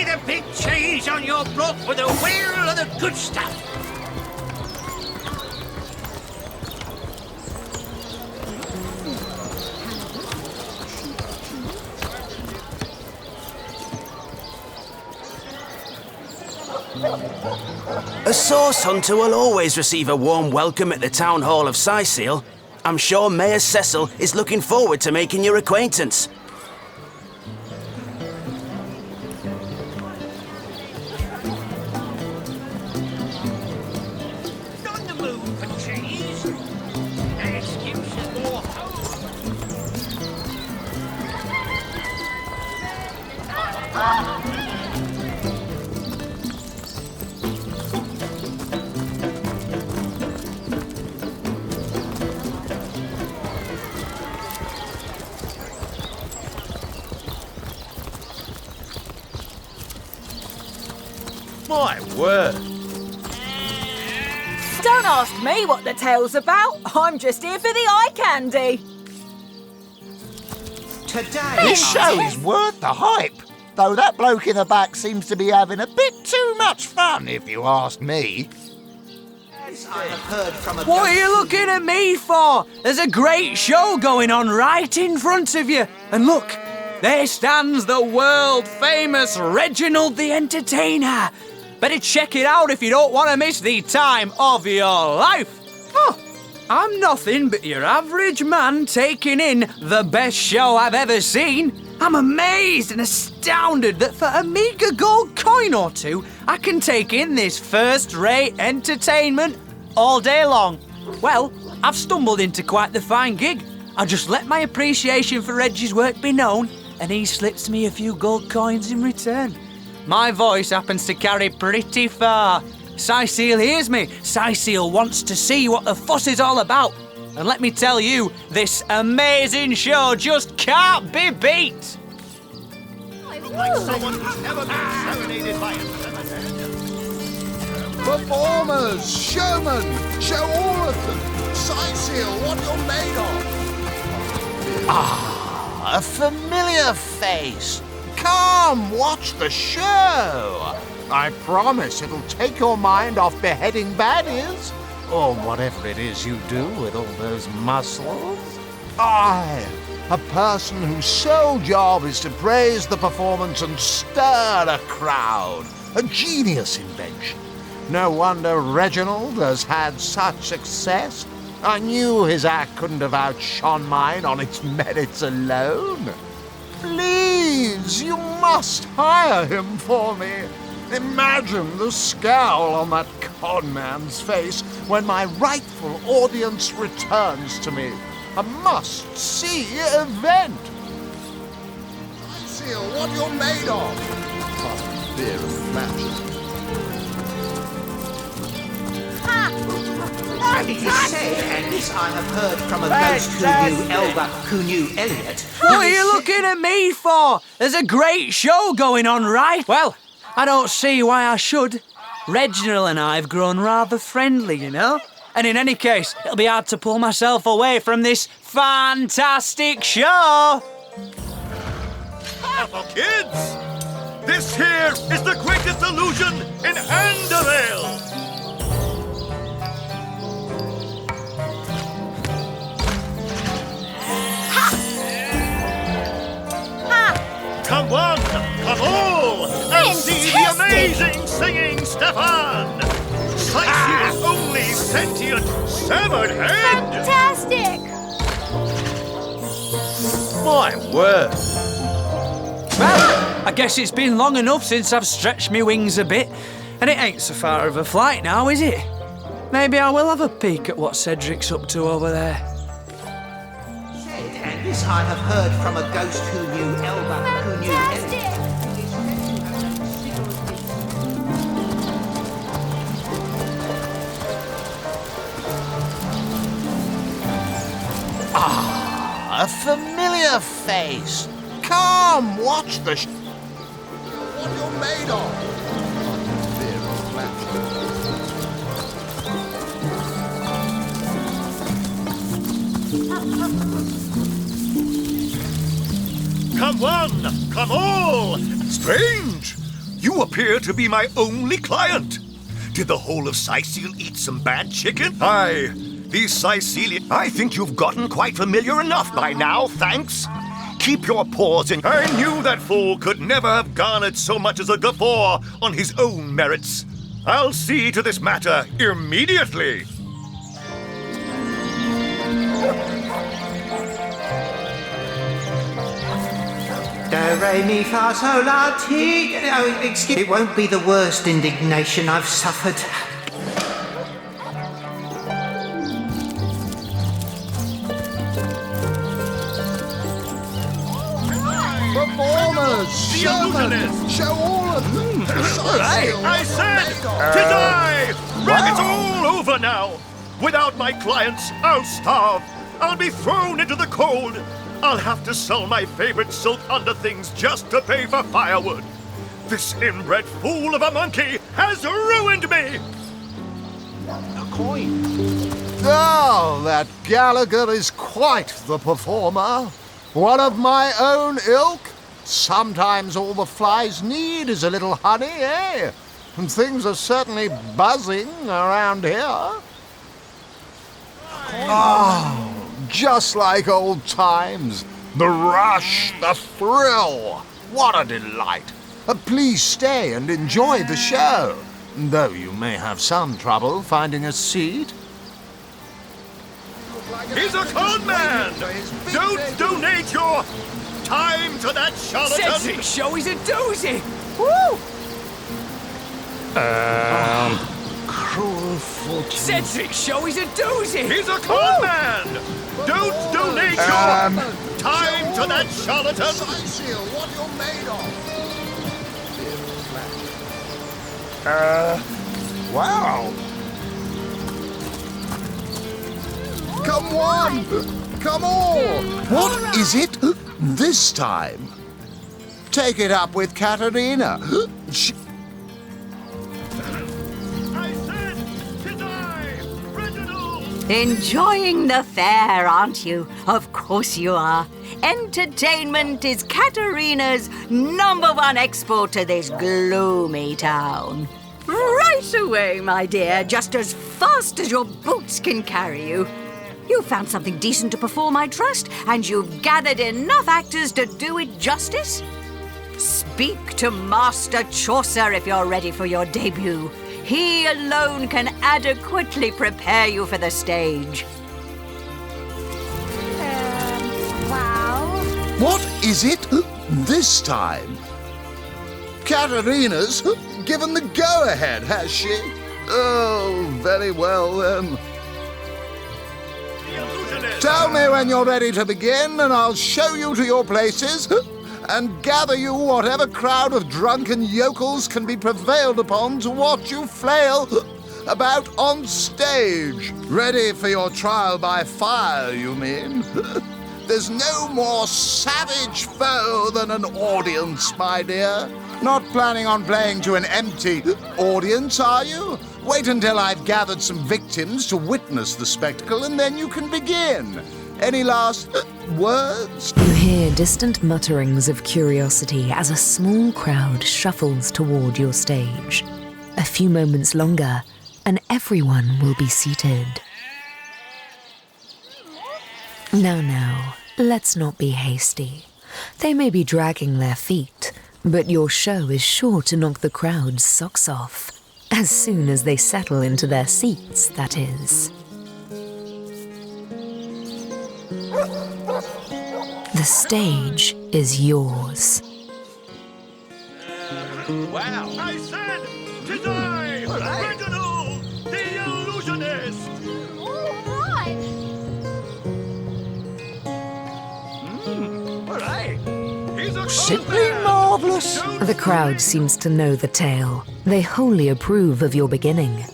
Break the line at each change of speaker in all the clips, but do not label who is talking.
see the big cheese on your block with a wheel of the good stuff.
A source hunter will always receive a warm welcome at the Town Hall of Siseel. I'm sure Mayor Cecil is looking forward to making your acquaintance.
On the move for cheese. An excuse is more
My word.
Don't ask me what the tale's about. I'm just here for the eye candy.
This show is worth the hype, though that bloke in the back seems to be having a bit too much fun, if you ask me.
What are you looking at me for? There's a great show going on right in front of you. And look, there stands the world-famous Reginald the Entertainer. Better check it out if you don't want to miss the time of your life. Oh, I'm nothing but your average man taking in the best show I've ever seen. I'm amazed and astounded that for a meager gold coin or two, I can take in this first-rate entertainment all day long. Well, I've stumbled into quite the fine gig. I just let my appreciation for Reggie's work be known, and he slips me a few gold coins in return. My voice happens to carry pretty far. Siseel hears me. Siseel wants to see what the fuss is all about. And let me tell you, this amazing show just can't be beat.
like someone who's never been serenaded by a senator.
Performers, showmen, show all of them. Siseel, what you're made of.
Ah, a familiar face. Come, watch the show. I promise it'll take your mind off beheading baddies, or whatever it is you do with all those muscles. I, a person whose sole job is to praise the performance and stir a crowd. A genius invention. No wonder Reginald has had such success. I knew his act couldn't have outshone mine on its merits alone. Please, you must hire him for me. Imagine the scowl on that con man's face when my rightful audience returns to me. A must-see event.
Siseel, what you're made of. Oh, beer and flash.
And this I have heard from a ghost who knew Elba, who knew Elliot.
What are you looking at me for? There's a great show going on, right? Well, I don't see why I should. Reginald and I have grown rather friendly, you know? And in any case, it'll be hard to pull myself away from this fantastic show.
For kids, this here is the greatest illusion in Andoril. Come one, come all, and see the amazing singing Stefan! Siceel's only sentient severed head!
Fantastic!
My word.
Well, I guess it's been long enough since I've stretched my wings a bit, and it ain't so far of a flight now, is it? Maybe I will have a peek at what Cedric's up to over there.
And this I have heard from a ghost who knew Elba, who knew Elliot.
Ah, a familiar face. Come, watch the
What you're made of. Beer and
Come one, come all!
Strange!
You appear to be my only client. Did the whole of Sicil eat some bad chicken? Aye, these Sicilian... I think you've gotten quite familiar enough by now, thanks. Keep your paws in... I knew that fool could never have garnered so much as a guffaw on his own merits. I'll see to this matter immediately.
Do, re, mi, fa, sol, la, ti. Oh, excuse me. It won't be the worst indignation I've suffered.
Performers, showmen,
illusionist.
show all of them.
I said to die! It's all over now. Without my clients, I'll starve. I'll be thrown into the cold. I'll have to sell my favorite silk underthings just to pay for firewood. This inbred fool of a monkey has ruined me!
A coin. Oh, that Gallagher is quite the performer. One of my own ilk. Sometimes all the flies need is a little honey, eh? And things are certainly buzzing around here. Oh, just like old times. The rush, the thrill. What a delight. Please stay and enjoy the show, though you may have some trouble finding a seat.
He's a con man! Don't donate your time to that charlatan!
Cedric's show is a doozy!
Woo!
Cruel fortune.
Cedric's show is a doozy!
He's a con man! Don't donate your time to that charlatan!
Sicil, what you're made of.
Wow.
Come on! Come on!
What is it this time? Take it up with Katerina.
I said to die! Reginald!
Enjoying the fair, aren't you? Of course you are. Entertainment is Katerina's #1 export to this gloomy town. Right away, my dear, just as fast as your boots can carry you. You've found something decent to perform, I trust, and you've gathered enough actors to do it justice? Speak to Master Chaucer if you're ready for your debut. He alone can adequately prepare you for the stage. Wow.
What is it this time? Katerina's given the go-ahead, has she? Oh, very well then.
The illusionist!
Tell me when you're ready to begin, and I'll show you to your places and gather you whatever crowd of drunken yokels can be prevailed upon to watch you flail about on stage. Ready for your trial by fire, you mean? There's no more savage foe than an audience, my dear. Not planning on playing to an empty audience, are you? Wait until I've gathered some victims to witness the spectacle, and then you can begin. Any last words?
You hear distant mutterings of curiosity as a small crowd shuffles toward your stage. A few moments longer, and everyone will be seated. Now, let's not be hasty. They may be dragging their feet, but your show is sure to knock the crowd's socks off. As soon as they settle into their seats, that is. The stage is yours.
Wow! I said to die! Reginald, the illusionist! All right. He's a
Simply marvelous.
The crowd seems to know the tale. They wholly approve of your beginning.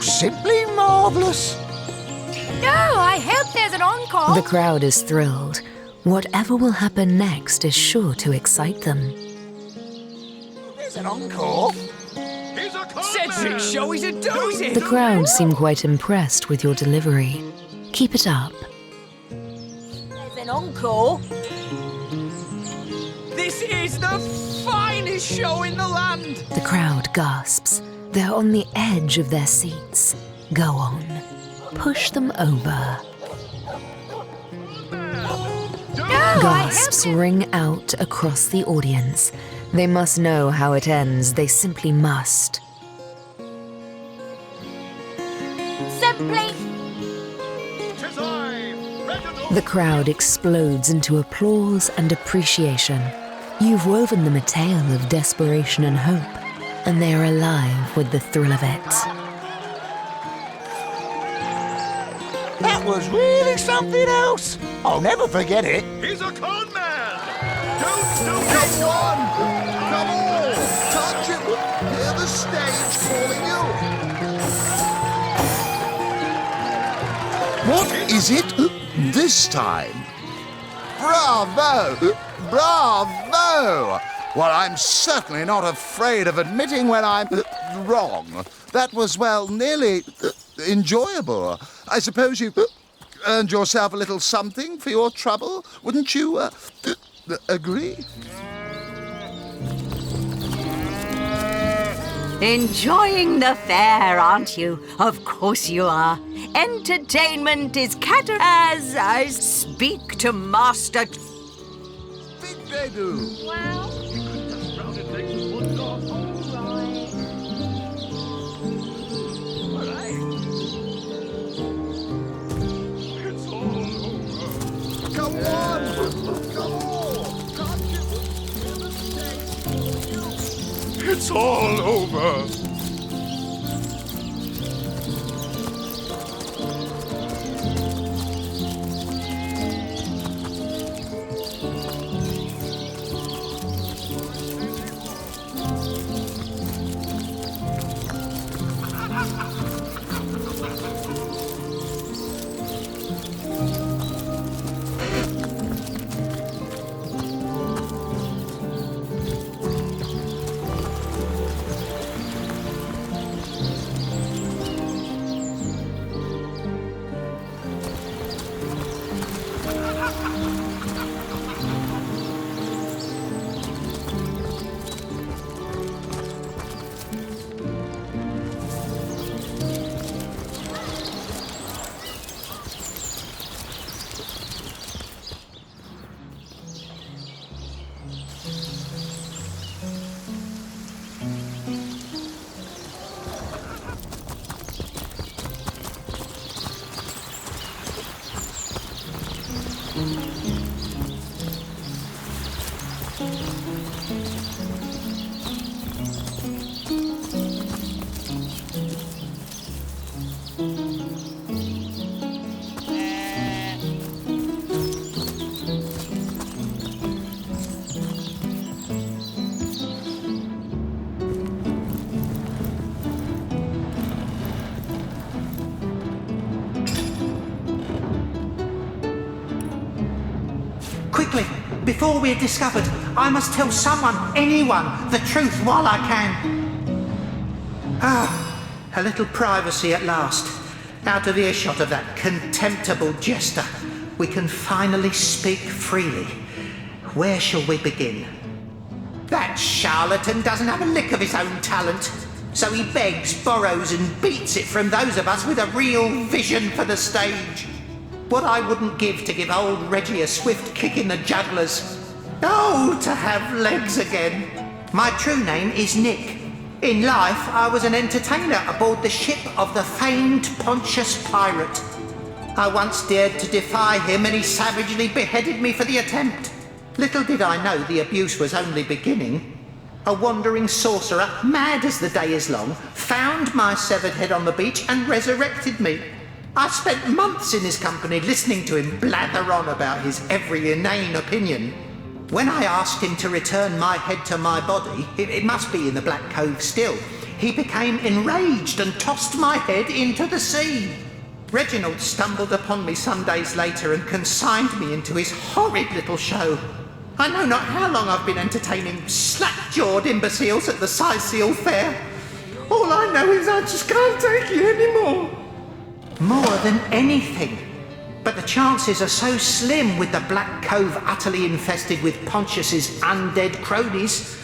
Simply marvelous.
No, I hope there's an encore.
The crowd is thrilled. Whatever will happen next is sure to excite them.
There's an encore.
He's a con
Cedric's
man!
show is a doozy!
The crowd seem quite impressed with your delivery. Keep it up.
There's an encore.
This is is the finest show in the land!
The crowd gasps. They're on the edge of their seats. Go on. Push them over. Gasps ring out across the audience. They must know how it ends. They simply must.
Simply.
The crowd explodes into applause and appreciation. You've woven them a tale of desperation and hope, and they are alive with the thrill of it.
That was really something else. I'll never forget it.
He's a con man!
Come on! Come on! Touch him! Hear the stage calling you! What is it this time?
Bravo! Bravo! Well, I'm certainly not afraid of admitting when I'm wrong. That was, well, nearly enjoyable. I suppose you earned yourself a little something for your trouble. Wouldn't you agree?
Enjoying the fair, aren't you? Of course you are. Entertainment is as I speak to Master.
Think they do.
Come on! Come on! Touch him! Hear the stage calling you!
It's all over.
Quickly, before we're discovered, I must tell someone, anyone, the truth while I can. Ah, a little privacy at last. Out of earshot of that contemptible jester, we can finally speak freely. Where shall we begin? That charlatan doesn't have a lick of his own talent, so he begs, borrows and beats it from those of us with a real vision for the stage. What I wouldn't give to give old Reggie a swift kick in the jugglers. Oh, to have legs again. My true name is Nick. In life, I was an entertainer aboard the ship of the famed Pontius Pirate. I once dared to defy him and he savagely beheaded me for the attempt. Little did I know the abuse was only beginning. A wandering sorcerer, mad as the day is long, found my severed head on the beach and resurrected me. I spent months in his company listening to him blather on about his every inane opinion. When I asked him to return my head to my body, it must be in the Black Cove still, he became enraged and tossed my head into the sea. Reginald stumbled upon me some days later and consigned me into his horrid little show. I know not how long I've been entertaining slack-jawed imbeciles at the Sicil Fair. All I know is I just can't take it anymore. More than anything, But the chances are so slim with the Black Cove utterly infested with Pontius's undead cronies.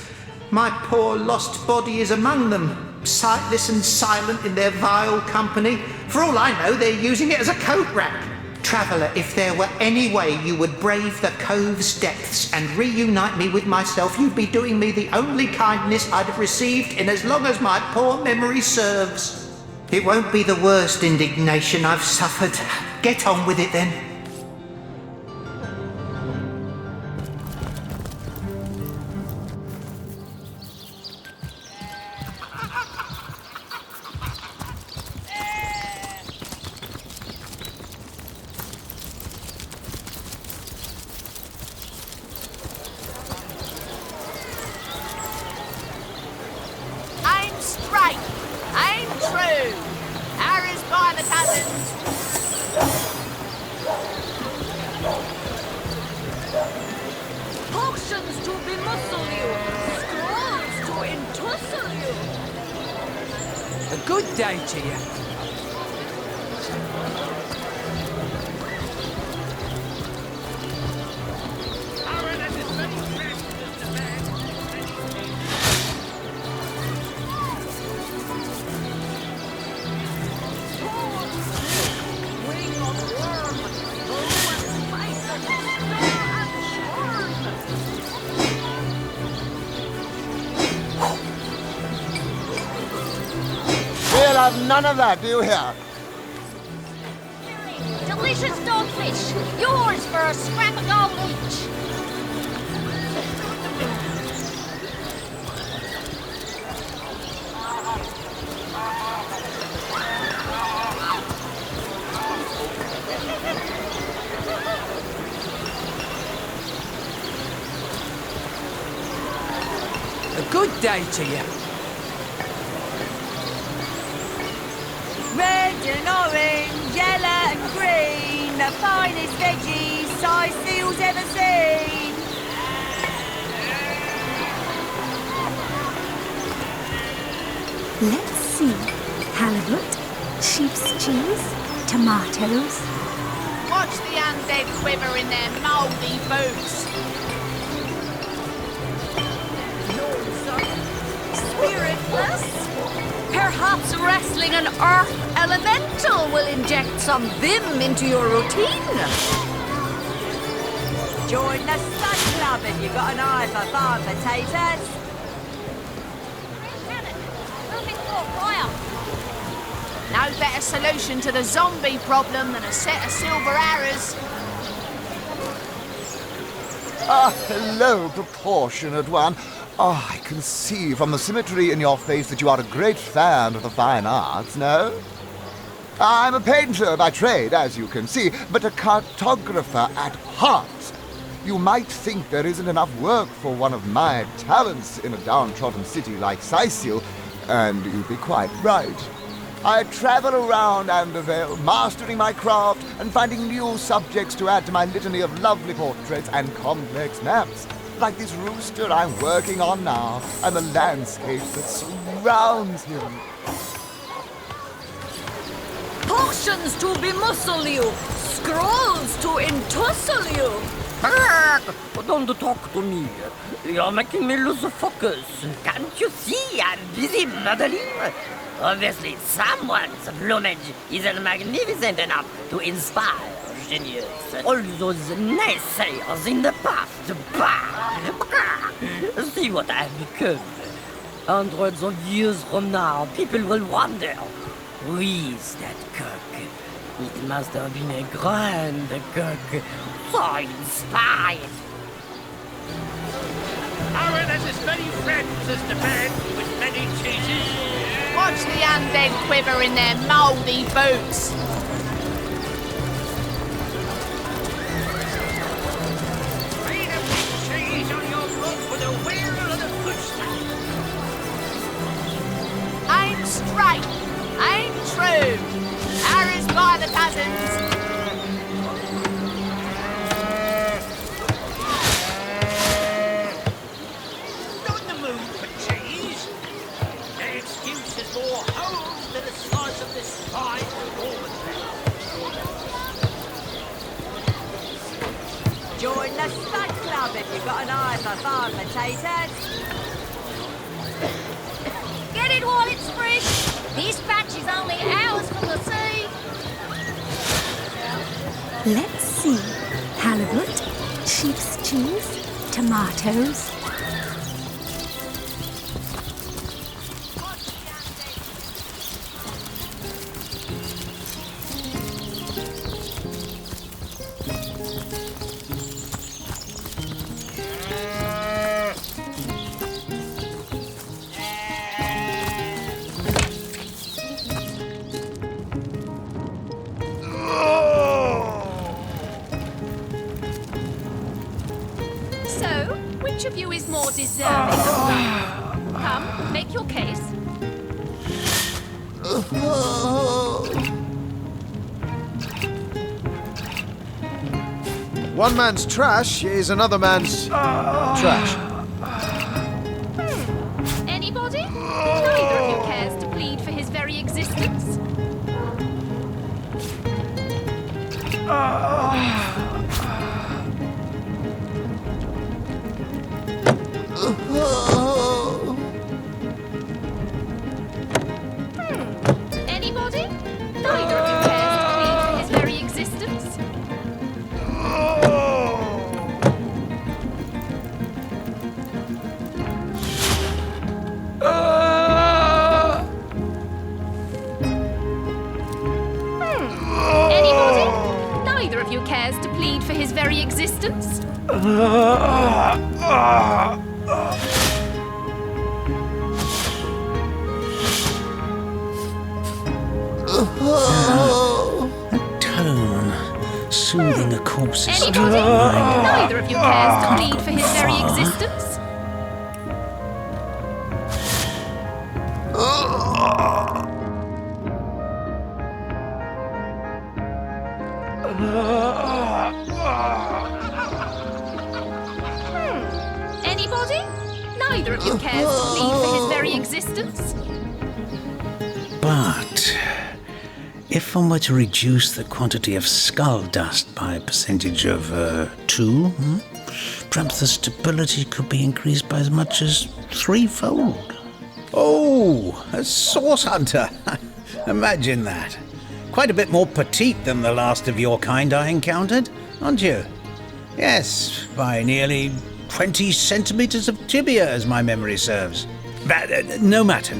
My poor lost body is among them, sightless and silent in their vile company. For all I know, they're using it as a coat rack. Traveller, if there were any way you would brave the Cove's depths and reunite me with myself, you'd be doing me the only kindness I'd have received in as long as my poor memory serves. It won't be the worst indignation I've suffered. Get on with it then.
Straight, aim true, arrows by the dozens.
Potions to bemuscle you, scrolls to entussle you.
A good day to you.
We'll have none of that, do you hear?
Delicious dogfish, yours for a scrap of gold each.
A good day to you.
Red and orange, yellow and green, the finest veggies Sicil's ever seen.
Let's see. Halibut, sheep's cheese, tomatoes.
Watch the undead quiver in their mouldy boots.
Spiritless? Perhaps wrestling an earth elemental will inject some vim into your routine. Join the Sun Club if you've got an eye for farm potatoes.
No better solution to the zombie problem than a set of silver arrows.
Ah, hello, proportionate one. Oh, I can see from the symmetry in your face that you are a great fan of the fine arts, no? I'm a painter by trade, as you can see, but a cartographer at heart. You might think there isn't enough work for one of my talents in a downtrodden city like Sicil, and you'd be quite right. I travel around Andervale, mastering my craft and finding new subjects to add to my litany of lovely portraits and complex maps. Like this rooster I'm working on now, and the landscape that surrounds him.
Potions to bemuscle you, scrolls to entussle you.
Don't talk to me. You're making me lose focus. Can't you see I'm busy modeling? Obviously, someone's plumage isn't magnificent enough to inspire genius. All those naysayers in the past. See what I've become. Hundreds of years from now, people will wonder, who is that cook? It must have been a grand cook. So inspired.
Aaron has as many friends as the man with many cheeses.
Watch the undead quiver in their mouldy boots.
Cheese on your book with a wheel and a footstool.
Aim straight, aim true, arrows by the dozens.
Not in the mood for cheese. Their excuse is more holes than the size of this fine woman.
We've got an eye for farm potatoes.
Get it while it's fresh. This batch is only hours from the sea.
Let's see. Halibut, sheep's cheese, tomatoes.
So, which of you is more deserving of rank? Come, make your case.
One man's trash is another man's trash.
Anybody? Neither of you cares to plead for his very existence. Anybody? Neither of you cares to plead for his very existence. Anybody? Neither of you cares to plead for his very existence.
A tone soothing a corpse's
Anybody? Neither of you cares to plead for his very existence. Anybody? Neither of you cares to plead for his very existence.
But if one were to reduce the quantity of skull dust by a percentage of 2, perhaps the stability could be increased by as much as 3-fold.
Oh, a source hunter. Imagine that. Quite a bit more petite than the last of your kind I encountered, aren't you? Yes, by nearly 20 centimeters of tibia, as my memory serves. But no matter.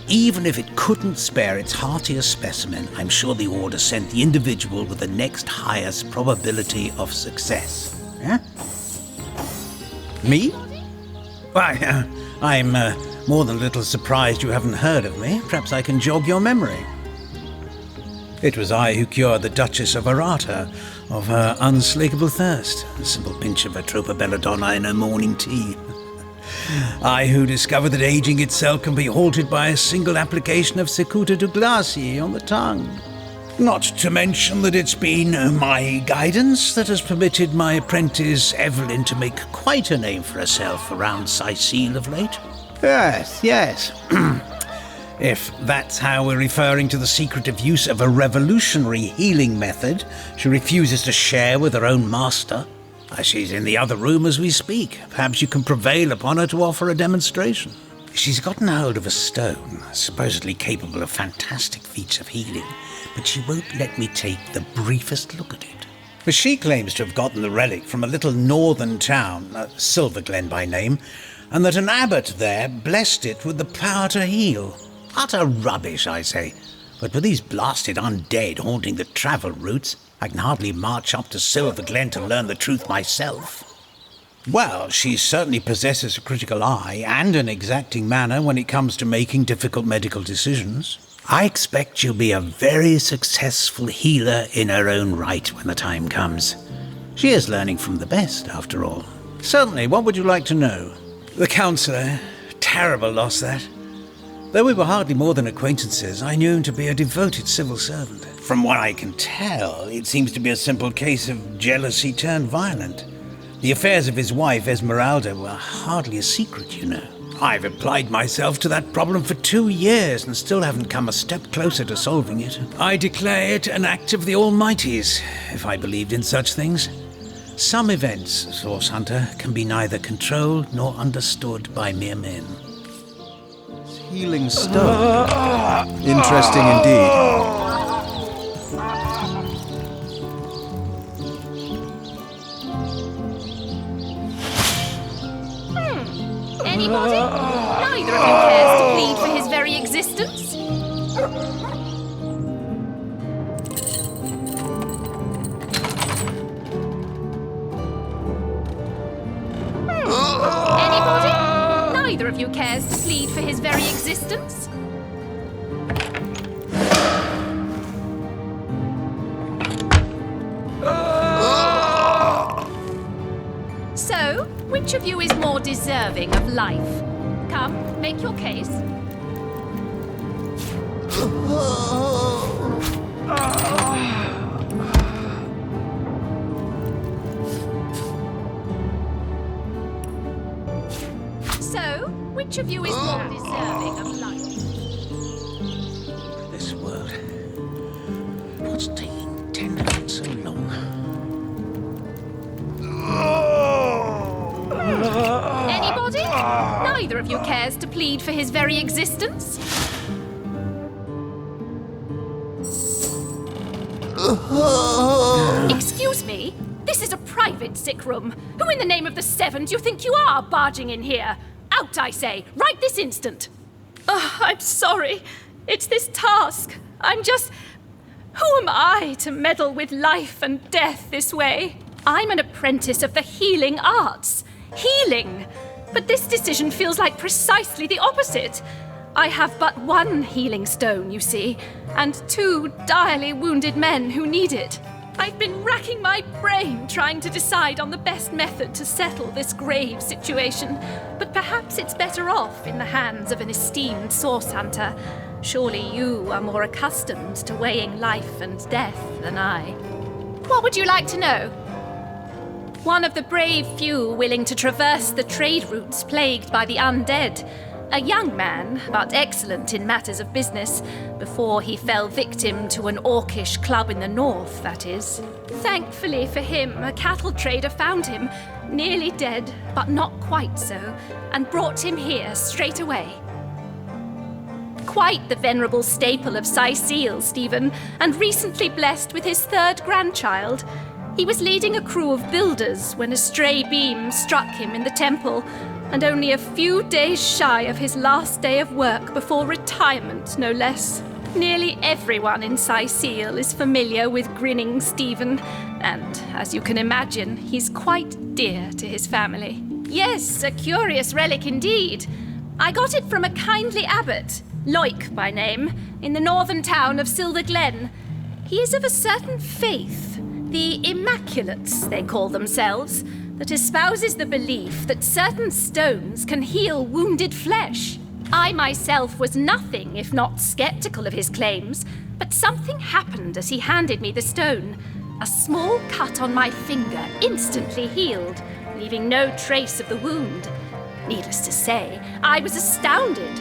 Even if it couldn't spare its heartier specimen, I'm sure the Order sent the individual with the next highest probability of success. Yeah? Me? Why, I'm more than a little surprised you haven't heard of me. Perhaps I can jog your memory. It was I who cured the Duchess of Arata of her unslakable thirst. A simple pinch of Atropa belladonna in her morning tea. I who discovered that aging itself can be halted by a single application of Cicuta Douglasii on the tongue. Not to mention that it's been my guidance that has permitted my apprentice Evelyn to make quite a name for herself around Sicile of late. Yes. If that's how we're referring to the secretive use of a revolutionary healing method she refuses to share with her own master. She's in the other room as we speak. Perhaps you can prevail upon her to offer a demonstration. She's gotten hold of a stone, supposedly capable of fantastic feats of healing, but she won't let me take the briefest look at it. She claims to have gotten the relic from a little northern town, Silverglen by name, and that an abbot there blessed it with the power to heal. Utter rubbish, I say. But with these blasted undead haunting the travel routes, I can hardly march up to Silverglen to learn the truth myself. Well, she certainly possesses a critical eye and an exacting manner when it comes to making difficult medical decisions. I expect she'll be a very successful healer in her own right when the time comes. She is learning from the best, after all. Certainly, what would you like to know? The counsellor. Terrible loss, that. Though we were hardly more than acquaintances, I knew him to be a devoted civil servant. From what I can tell, it seems to be a simple case of jealousy turned violent. The affairs of his wife, Esmeralda, were hardly a secret, you know. I've applied myself to that problem for 2 years and still haven't come a step closer to solving it. I declare it an act of the Almighty's, if I believed in such things. Some events, Source Hunter, can be neither controlled nor understood by mere men.
Healing stone. Interesting indeed.
Anybody? Neither of you cares to plead for his very existence? Anybody? Neither of you cares to plead for his very existence? So, which of you is more deserving of life? Come, make your case. So, which of you is more deserving of life?
This world. What's taking Tenderfoot so long?
Anybody? Neither of you cares to plead for his very existence? Excuse me? This is a private sick room. Who in the name of the Seven do you think you are barging in here? Out, I say, right this instant. I'm sorry. It's this task. I'm just... Who am I to meddle with life and death this way? I'm an apprentice of the healing arts. Healing! But this decision feels like precisely the opposite. I have but one healing stone, you see, and 2 direly wounded men who need it. I've been racking my brain trying to decide on the best method to settle this grave situation, but perhaps it's better off in the hands of an esteemed source hunter. Surely you are more accustomed to weighing life and death than I. What would you like to know? One of the brave few willing to traverse the trade routes plagued by the undead. A young man, but excellent in matters of business, before he fell victim to an orcish club in the north, that is. Thankfully for him, a cattle trader found him, nearly dead, but not quite so, and brought him here straight away. Quite the venerable staple of Seal, Stephen, and recently blessed with his 3rd grandchild. He was leading a crew of builders when a stray beam struck him in the temple, and only a few days shy of his last day of work before retirement, no less. Nearly everyone in Seal is familiar with Grinning Stephen, and, as you can imagine, he's quite dear to his family. Yes, a curious relic indeed. I got it from a kindly abbot, Loic by name, in the northern town of Silver Glen. He is of a certain faith, the Immaculates, they call themselves, that espouses the belief that certain stones can heal wounded flesh. I myself was nothing if not skeptical of his claims, but something happened as he handed me the stone. A small cut on my finger instantly healed, leaving no trace of the wound. Needless to say, I was astounded.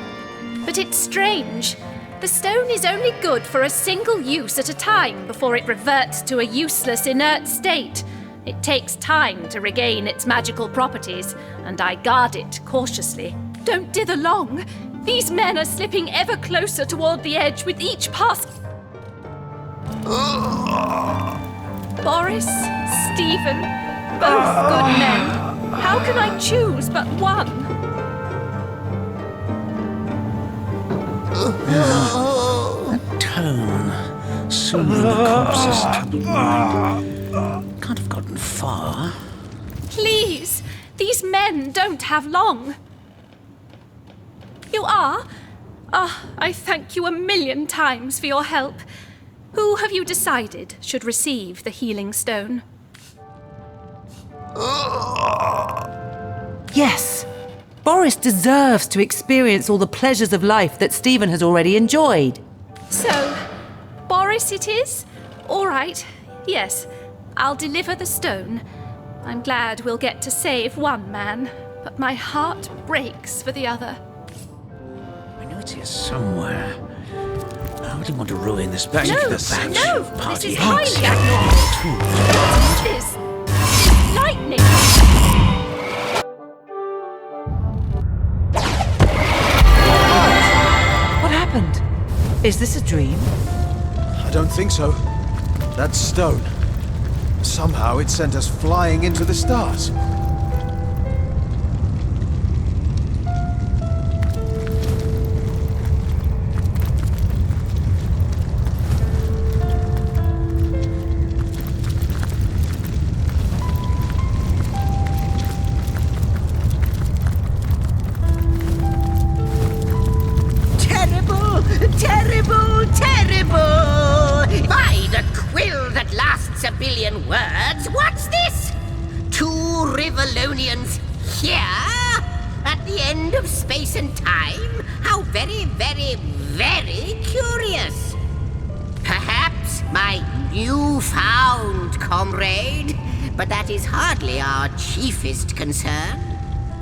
But it's strange. The stone is only good for a single use at a time before it reverts to a useless, inert state. It takes time to regain its magical properties, and I guard it cautiously. Don't dither long. These men are slipping ever closer toward the edge with each pass. Boris, Stephen, both good men. How can I choose but one?
That tone, soothing the corpse's troubled mind, can't have gotten far.
Please, these men don't have long. You are? I thank you a million times for your help. Who have you decided should receive the healing stone?
Yes. Boris deserves to experience all the pleasures of life that Stephen has already enjoyed.
So, Boris it is? All right, yes. I'll deliver the stone. I'm glad we'll get to save one man, but my heart breaks for the other.
I know it's here somewhere. I wouldn't want to ruin this particular batch of party
this is highly abnormal. What is this?
Is this a dream?
I don't think so. That stone. Somehow it sent us flying into the stars.
Terrible, terrible, terrible! By the quill that lasts a billion words, what's this? 2 Rivalonians here? At the end of space and time? How very, very, very curious. Perhaps my newfound comrade, but that is hardly our chiefest concern.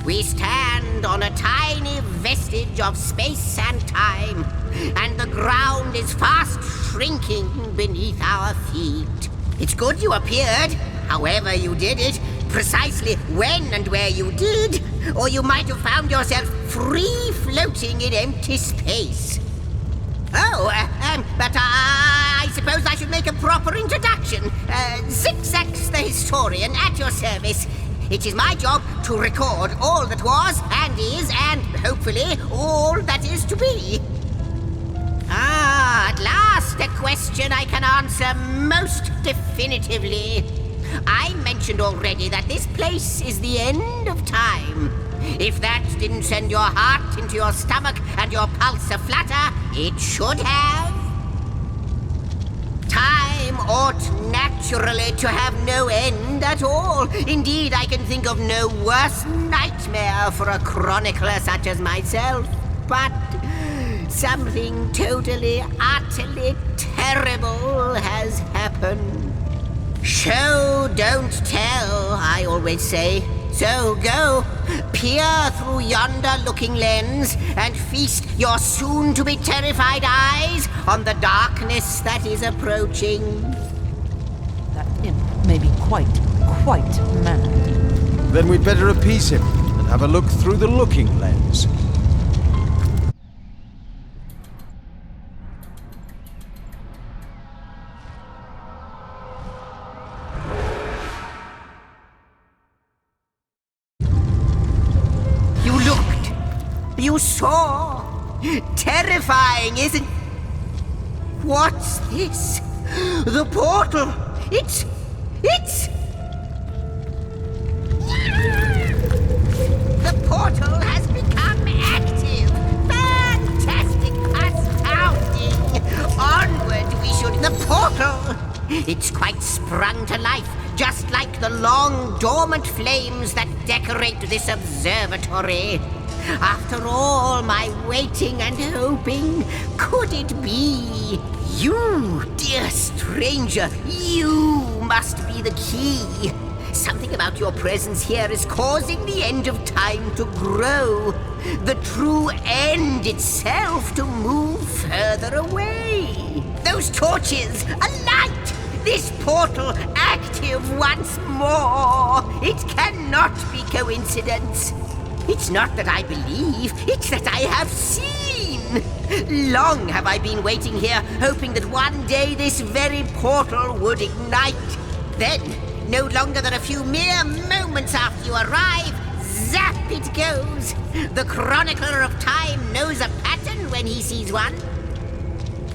We stand on a tiny vestige of space and time, and the ground is fast shrinking beneath our feet. It's good you appeared, however you did it, precisely when and where you did, or you might have found yourself free floating in empty space. Oh, but I suppose I should make a proper introduction. Zigzax the historian at your service. It is my job to record all that was and is and, hopefully, all that is to be. At last a question I can answer most definitively. I mentioned already that this place is the end of time. If that didn't send your heart into your stomach and your pulse a-flutter, it should have. Time ought naturally to have no end at all. Indeed, I can think of no worse nightmare for a chronicler such as myself. But something totally, utterly terrible has happened. Show, don't tell, I always say. So go, peer through yonder looking lens and feast your soon-to-be terrified eyes on the darkness that is approaching.
That imp may be quite mad.
Then we'd better appease him and have a look through the looking lens.
You saw? Terrifying, isn't... What's this? The portal! It's... The portal has become active! Fantastic! Astounding! Onward we should... The portal! It's quite sprung to life, just like the long, dormant flames that decorate this observatory. After all my waiting and hoping, could it be? You, dear stranger, you must be the key. Something about your presence here is causing the end of time to grow. The true end itself to move further away. Those torches, alight! This portal active once more. It cannot be coincidence. It's not that I believe, it's that I have seen. Long have I been waiting here, hoping that one day this very portal would ignite. Then, no longer than a few mere moments after you arrive, zap it goes. The chronicler of time knows a pattern when he sees one.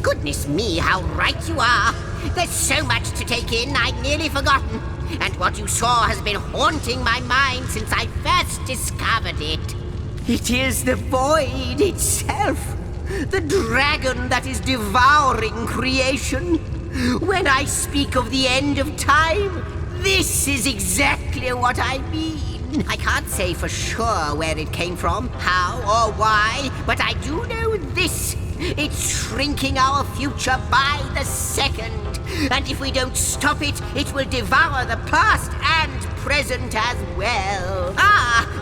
Goodness me, how right you are. There's so much to take in, I'd nearly forgotten. And what you saw has been haunting my mind since I first discovered it. It is the void itself. The dragon that is devouring creation. When I speak of the end of time, this is exactly what I mean. I can't say for sure where it came from, how or why, but I do know this. It's shrinking our future by the second. And if we don't stop it, it will devour the past and present as well.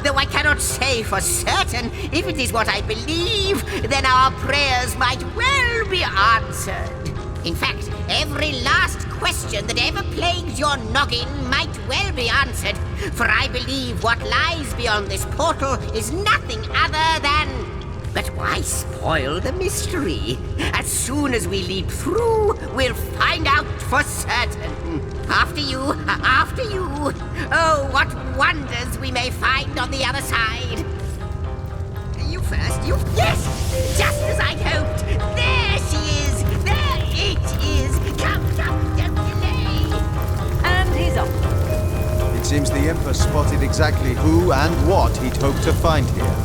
Though I cannot say for certain, if it is what I believe, then our prayers might well be answered. In fact, every last question that ever plagues your noggin might well be answered, for I believe what lies beyond this portal is nothing other than But why spoil the mystery? As soon as we leap through, we'll find out for certain. After you, after you. Oh, what wonders we may find on the other side. You first, you... Yes! Just as I'd hoped. There she is! There it is! Come, don't delay!
And he's off.
It seems the Imp has spotted exactly who and what he'd hoped to find here.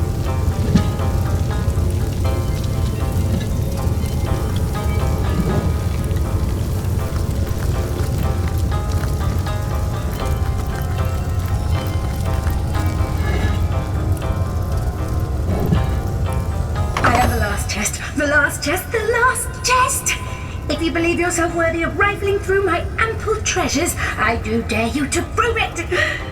The last chest! If you believe yourself worthy of rifling through my ample treasures, I do dare you to prove it!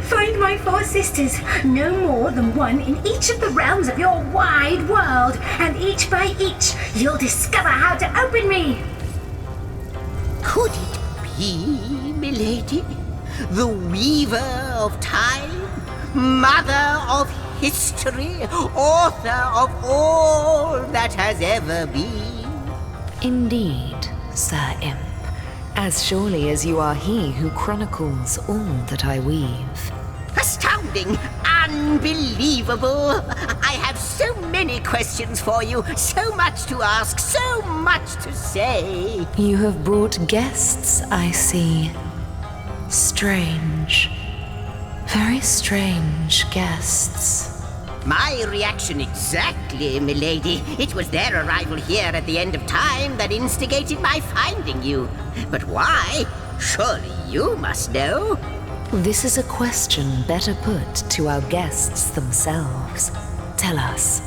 Find my 4 sisters, no more than one in each of the realms of your wide world, and each by each, you'll discover how to open me!
Could it be, milady? The weaver of time? Mother of history? Author of all that has ever been?
Indeed, Sir Imp. As surely as you are he who chronicles all that I weave.
Astounding! Unbelievable! I have so many questions for you, so much to ask, so much to say.
You have brought guests, I see. Strange. Very strange guests.
My reaction exactly, milady. It was their arrival here at the end of time that instigated my finding you. But why? Surely you must know.
This is a question better put to our guests themselves. Tell us,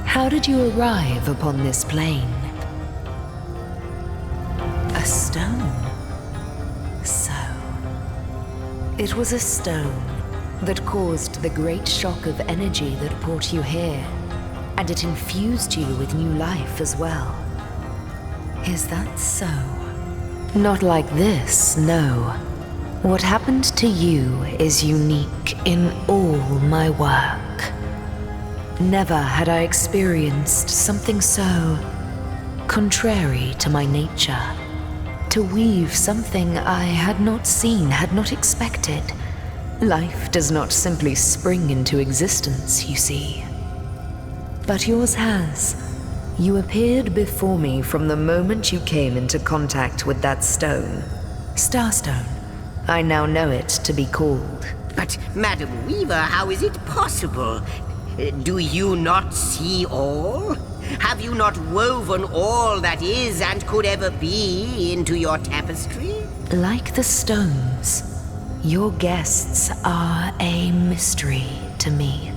how did you arrive upon this plane? A stone. So, it was a stone that caused the great shock of energy that brought you here, and it infused you with new life as well. Is that so? Not like this, no. What happened to you is unique in all my work. Never had I experienced something so contrary to my nature. To weave something I had not seen, had not expected. Life does not simply spring into existence, you see. But yours has. You appeared before me from the moment you came into contact with that stone. Starstone. I now know it to be called.
But, Madam Weaver, how is it possible? Do you not see all? Have you not woven all that is and could ever be into your tapestry?
Like the stones, your guests are a mystery to me.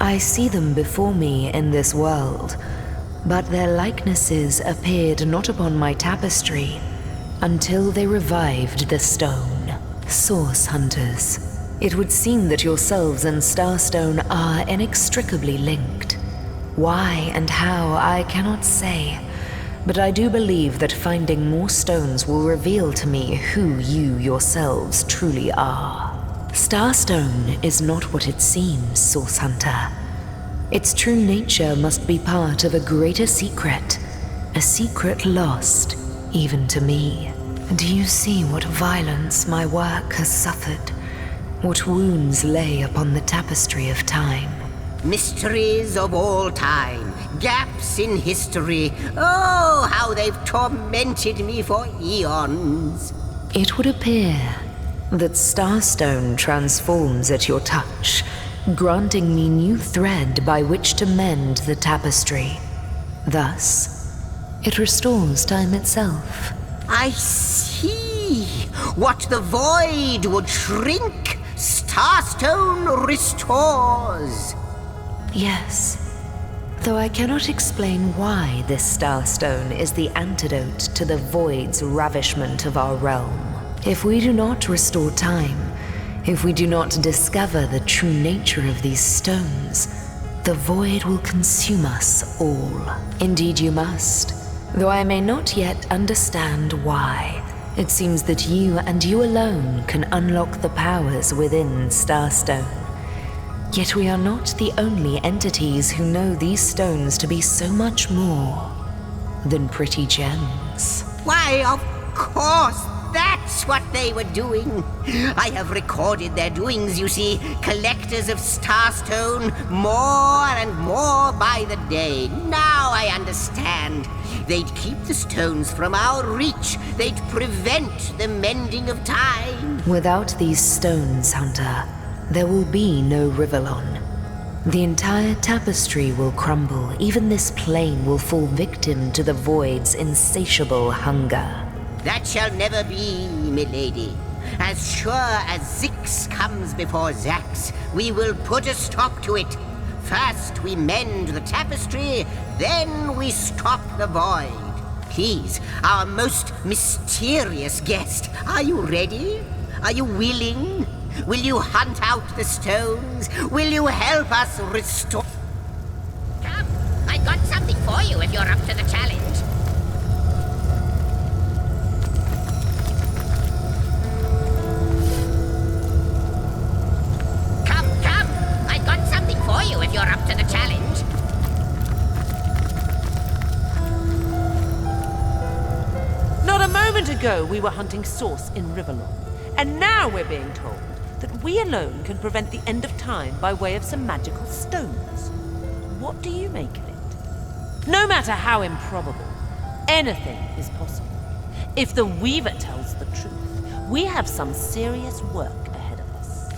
I see them before me in this world, but their likenesses appeared not upon my tapestry until they revived the stone. Source hunters. It would seem that yourselves and Starstone are inextricably linked. Why and how, I cannot say, but I do believe that finding more stones will reveal to me who you yourselves truly are. Starstone is not what it seems, Source Hunter. Its true nature must be part of a greater secret, a secret lost even to me. Do you see what violence my work has suffered? What wounds lay upon the tapestry of time?
Mysteries of all time, gaps in history. Oh, how they've tormented me for eons.
It would appear that Starstone transforms at your touch, granting me new thread by which to mend the tapestry. Thus, it restores time itself.
I see. What the void would shrink, Starstone restores.
Yes, though I cannot explain why this Starstone is the antidote to the void's ravishment of our realm. If we do not restore time, if we do not discover the true nature of these stones, the void will consume us all. Indeed you must, though I may not yet understand why. It seems that you and you alone can unlock the powers within Starstone. Yet we are not the only entities who know these stones to be so much more than pretty gems.
Why, of course, that's what they were doing. I have recorded their doings, you see. Collectors of Starstone, more and more by the day. Now I understand. They'd keep the stones from our reach. They'd prevent the mending of time.
Without these stones, Hunter, there will be no Rivellon. The entire tapestry will crumble. Even this plane will fall victim to the void's insatiable hunger.
That shall never be, milady. As sure as Zix comes before Zax, we will put a stop to it. First we mend the tapestry, then we stop the void. Please, our most mysterious guest, are you ready? Are you willing? Will you hunt out the stones? Will you help us restore...
Come, I got something for you if you're up to the challenge. For you if you're up to the challenge.
Not a moment ago we were hunting Source in Rivellon, and now we're being told that we alone can prevent the end of time by way of some magical stones. What do you make of it? No matter how improbable, anything is possible. If the Weaver tells the truth, we have some serious work ahead of us.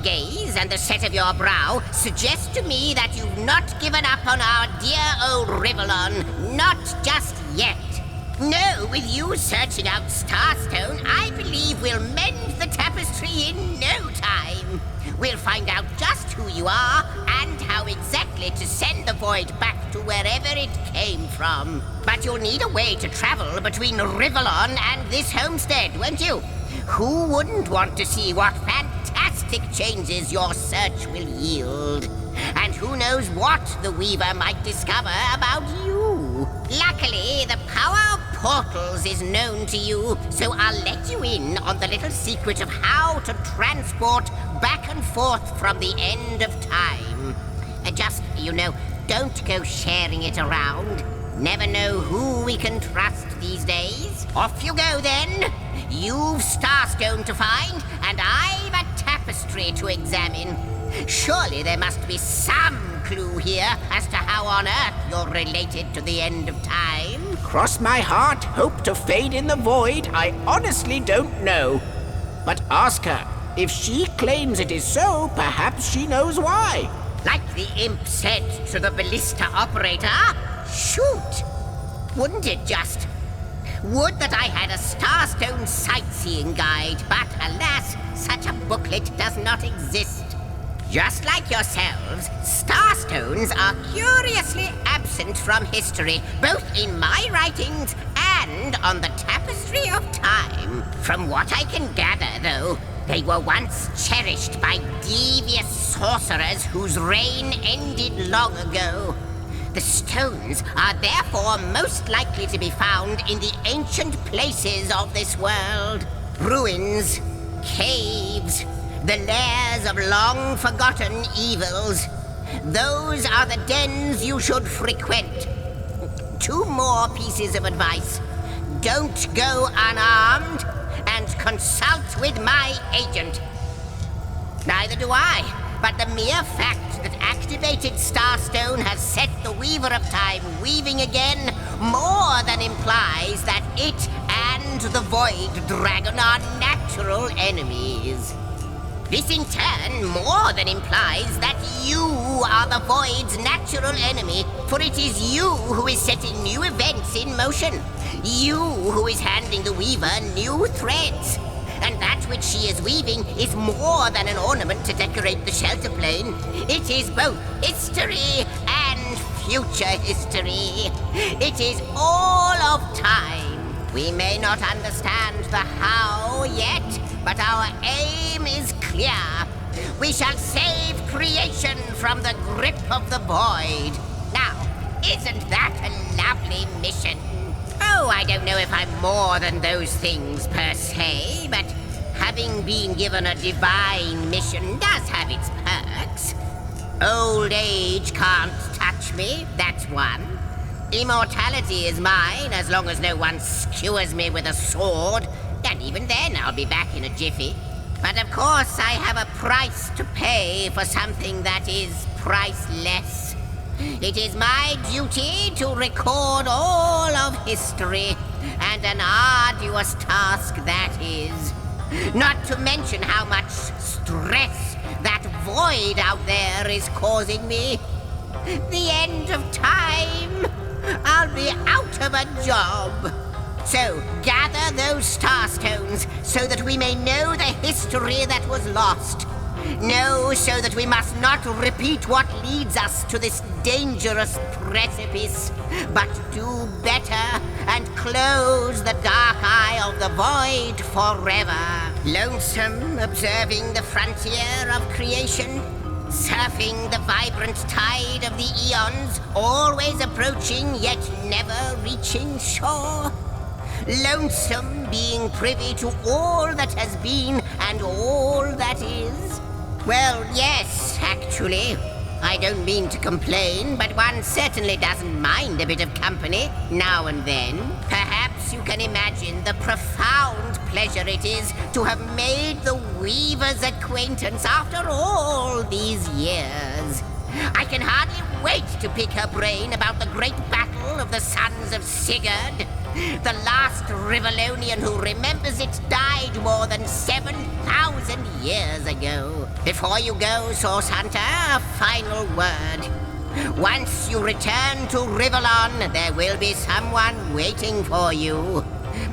Gaze and the set of your brow suggest to me that you've not given up on our dear old Rivellon. Not just yet. No, with you searching out Starstone, I believe we'll mend the tapestry in no time. We'll find out just who you are and how exactly to send the void back to wherever it came from. But you'll need a way to travel between Rivellon and this homestead, won't you? Who wouldn't want to see what fantastic changes your search will yield? And who knows what the Weaver might discover about you? Luckily, the power of portals is known to you, so I'll let you in on the little secret of how to transport back and forth from the end of time. Just, don't go sharing it around. Never know who we can trust these days. Off you go then. You've Starstone to find, and I've a tapestry to examine. Surely there must be some clue here as to how on earth you're related to the end of time.
Cross my heart, hope to fade in the void, I honestly don't know. But ask her. If she claims it is so, perhaps she knows why.
Like the imp said to the ballista operator, shoot! Wouldn't it just? Would that I had a Starstone sightseeing guide, but alas, such a booklet does not exist. Just like yourselves, Starstones are curiously absent from history, both in my writings and on the tapestry of time. From what I can gather, though, they were once cherished by devious sorcerers whose reign ended long ago. The stones are therefore most likely to be found in the ancient places of this world. Ruins, caves, the lairs of long-forgotten evils. Those are the dens you should frequent. 2 more pieces of advice. Don't go unarmed, and consult with my agent. Neither do I, but the mere fact that activated Starstone has set the Weaver of Time weaving again more than implies that it and the Void Dragon are natural enemies. This in turn more than implies that you are the Void's natural enemy, for it is you who is setting new events in motion. You who is handing the Weaver new threads. And that which she is weaving is more than an ornament to decorate the shelter plane. It is both history and future history. It is all of time. We may not understand the how yet, but our aim is clear. We shall save creation from the grip of the void. Now, isn't that a lovely mission? Oh, I don't know if I'm more than those things per se, but having been given a divine mission does have its perks. Old age can't touch me, that's one. Immortality is mine as long as no one skewers me with a sword, and even then I'll be back in a jiffy. But of course I have a price to pay for something that is priceless. It is my duty to record all of history, and an arduous task that is. Not to mention how much stress that void out there is causing me. The end of time. I'll be out of a job. So, gather those starstones so that we may know the history that was lost. Know so that we must not repeat what leads us to this dangerous precipice, but do better and close the dark eye of the void forever. Lonesome, observing the frontier of creation, surfing the vibrant tide of the eons, always approaching yet never reaching shore. Lonesome, being privy to all that has been and all that is. Well, yes, actually. I don't mean to complain, but one certainly doesn't mind a bit of company now and then. Perhaps you can imagine the profound pleasure it is to have made the Weaver's acquaintance after all these years. I can hardly wait to pick her brain about the great battle of the sons of Sigurd. The last Rivellonian who remembers it died more than 7,000 years ago. Before you go, Source Hunter, a final word. Once you return to Rivellon, there will be someone waiting for you.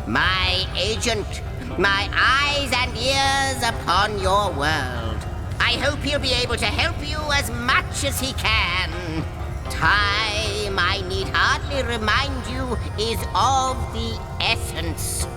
My agent, my eyes and ears upon your world. I hope he'll be able to help you as much as he can. Time, I need hardly remind you, is of the essence.